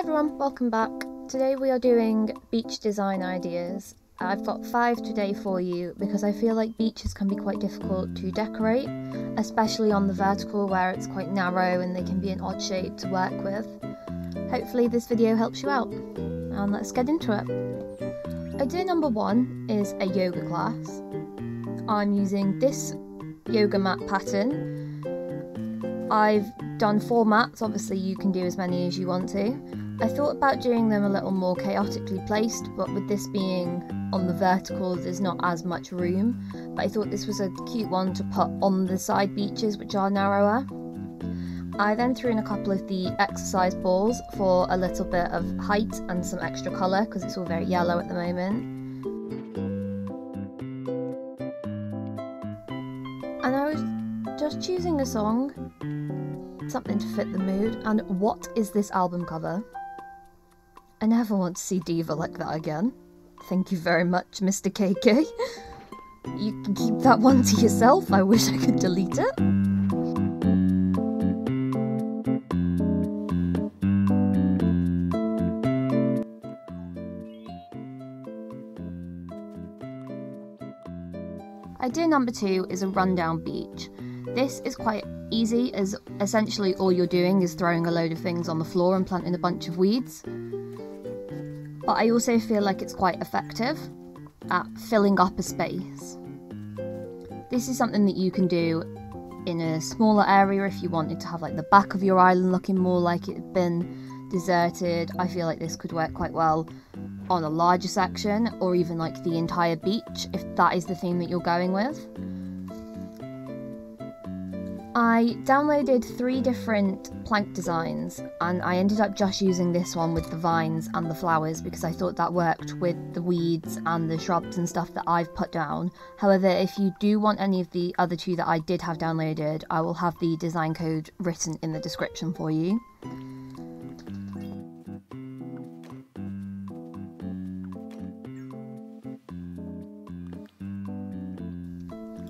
everyone, welcome back. Today we are doing beach design ideas. I've got 5 today for you because I feel like beaches can be quite difficult to decorate, especially on the vertical where it's quite narrow and they can be an odd shape to work with. Hopefully this video helps you out, and let's get into it. Idea number 1 is a yoga class. I'm using this yoga mat pattern. I've done 4 mats, obviously you can do as many as you want to. I thought about doing them a little more chaotically placed, but with this being on the vertical there's not as much room, but I thought this was a cute one to put on the side beaches which are narrower. I then threw in a couple of the exercise balls for a little bit of height and some extra colour because it's all very yellow at the moment. And I was just choosing a song, something to fit the mood, and what is this album cover? I never want to see Diva like that again. Thank you very much, Mr. KK. You can keep that one to yourself, I wish I could delete it. Idea number 2 is a rundown beach. This is quite easy, as essentially all you're doing is throwing a load of things on the floor and planting a bunch of weeds. But I also feel like it's quite effective at filling up a space. This is something that you can do in a smaller area if you wanted to have like the back of your island looking more like it had been deserted. I feel like this could work quite well on a larger section, or even like the entire beach if that is the theme that you're going with. I downloaded 3 different plank designs and I ended up just using this one with the vines and the flowers because I thought that worked with the weeds and the shrubs and stuff that I've put down. However, if you do want any of the other 2 that I did have downloaded, I will have the design code written in the description for you.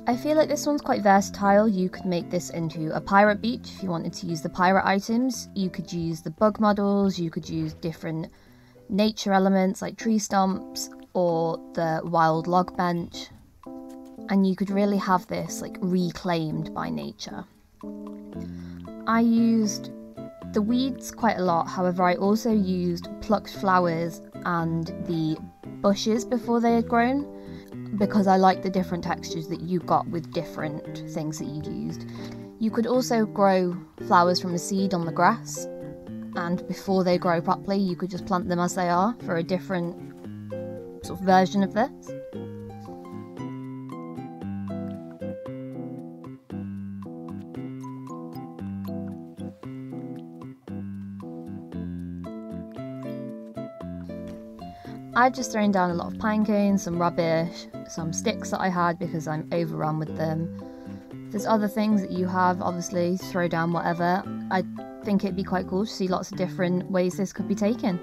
I feel like this one's quite versatile. You could make this into a pirate beach if you wanted to use the pirate items. You could use the bug models, you could use different nature elements like tree stumps or the wild log bench. And you could really have this like reclaimed by nature. I used the weeds quite a lot, however I also used plucked flowers and the bushes before they had grown, because I like the different textures that you got with different things that you used. You could also grow flowers from a seed on the grass, and before they grow properly you could just plant them as they are for a different sort of version of this. I've just thrown down a lot of pine cones, some rubbish, some sticks that I had because I'm overrun with them. If there's other things that you have, obviously throw down whatever. I think it'd be quite cool to see lots of different ways this could be taken.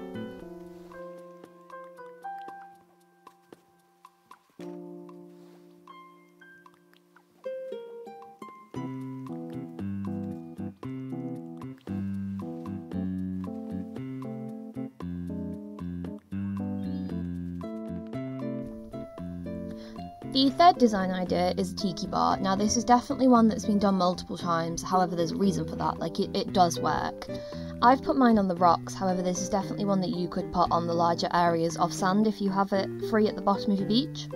The third design idea is a Tiki Bar. Now this is definitely one that's been done multiple times, however there's a reason for that, like it does work. I've put mine on the rocks, however this is definitely one that you could put on the larger areas of sand if you have it free at the bottom of your beach.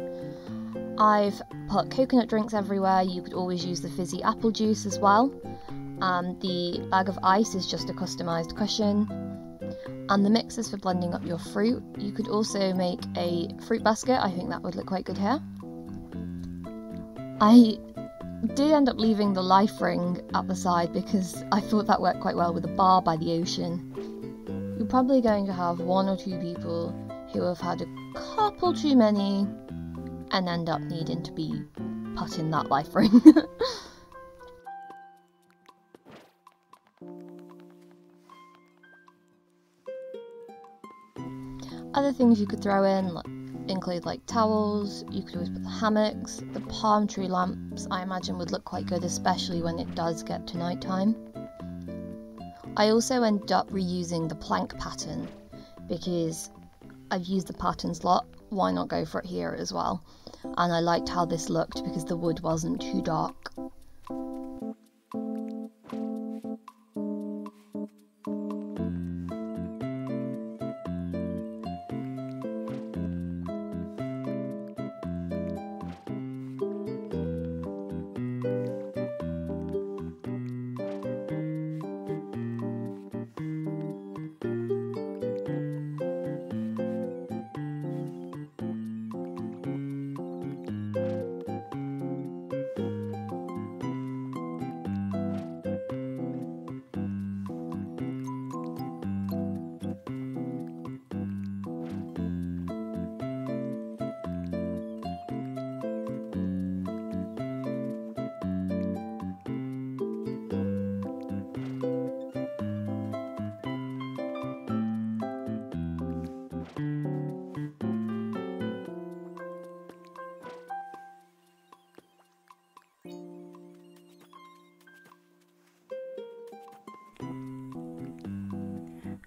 I've put coconut drinks everywhere. You could always use the fizzy apple juice as well. The bag of ice is just a customised cushion. And the mixers for blending up your fruit. You could also make a fruit basket, I think that would look quite good here. I did end up leaving the life ring at the side because I thought that worked quite well with a bar by the ocean. You're probably going to have 1 or 2 people who have had a couple too many and end up needing to be put in that life ring. Other things you could throw in include like towels. You could always put the hammocks, the palm tree lamps I imagine would look quite good, especially when it does get to night time. I also ended up reusing the plank pattern because I've used the patterns a lot. Why not go for it here as well? And I liked how this looked because the wood wasn't too dark.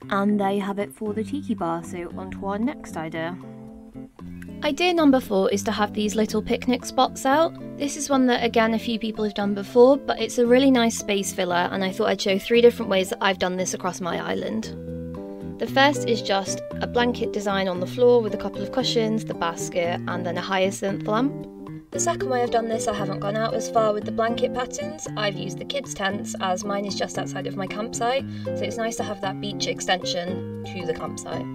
And there you have it for the Tiki Bar, so on to our next idea. Idea number 4 is to have these little picnic spots out. This is one that again a few people have done before, but it's a really nice space filler, and I thought I'd show 3 different ways that I've done this across my island. The first is just a blanket design on the floor with a couple of cushions, the basket, and then a hyacinth lamp. The second way I've done this, I haven't gone out as far with the blanket patterns. I've used the kids' tents, as mine is just outside of my campsite, so it's nice to have that beach extension to the campsite.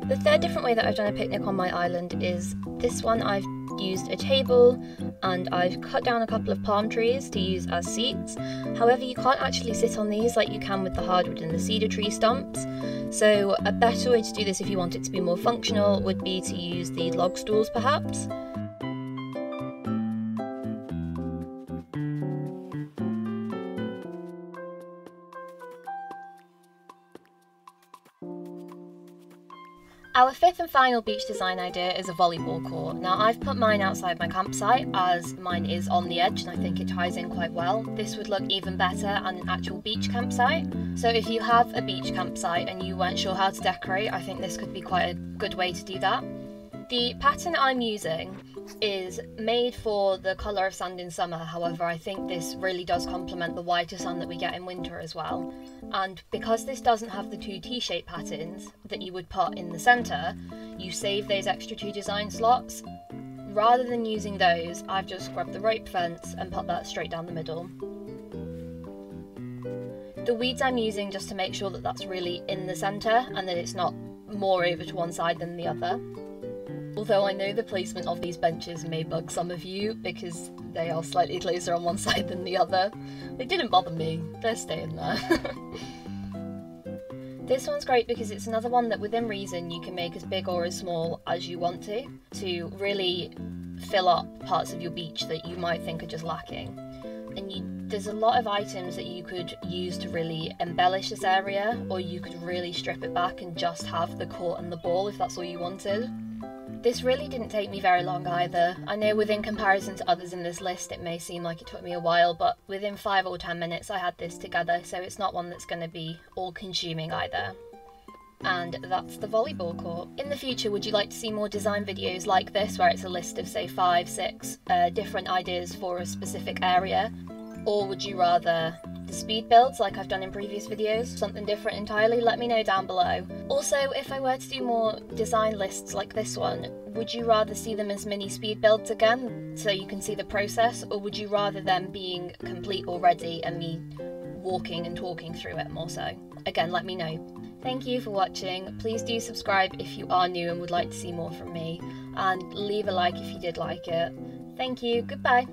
The third different way that I've done a picnic on my island is this one. I've used a table and I've cut down a couple of palm trees to use as seats. However, you can't actually sit on these like you can with the hardwood and the cedar tree stumps. So a better way to do this if you want it to be more functional would be to use the log stools perhaps. Our fifth and final beach design idea is a volleyball court. Now I've put mine outside my campsite as mine is on the edge and I think it ties in quite well. This would look even better on an actual beach campsite. So if you have a beach campsite and you weren't sure how to decorate, I think this could be quite a good way to do that. The pattern I'm using is made for the colour of sand in summer, however I think this really does complement the whiter sand that we get in winter as well. And because this doesn't have the 2 T-shaped patterns that you would put in the centre, you save those extra 2 design slots. Rather than using those, I've just scrubbed the rope fence and put that straight down the middle. The weeds I'm using just to make sure that that's really in the centre and that it's not more over to one side than the other. Although I know the placement of these benches may bug some of you because they are slightly closer on one side than the other. They didn't bother me, they're staying there. This one's great because it's another one that within reason you can make as big or as small as you want to really fill up parts of your beach that you might think are just lacking. And there's a lot of items that you could use to really embellish this area, or you could really strip it back and just have the court and the ball if that's all you wanted. This really didn't take me very long either. I know within comparison to others in this list it may seem like it took me a while, but within 5 or 10 minutes I had this together, so it's not one that's going to be all-consuming either. And that's the volleyball court. In the future, would you like to see more design videos like this, where it's a list of say 5, 6 different ideas for a specific area? Or would you rather the speed builds like I've done in previous videos, something different entirely? Let me know down below. Also, if I were to do more design lists like this one, would you rather see them as mini speed builds again, so you can see the process, or would you rather them being complete already and me walking and talking through it more so? Again, let me know. Thank you for watching. Please do subscribe if you are new and would like to see more from me, and leave a like if you did like it. Thank you, goodbye.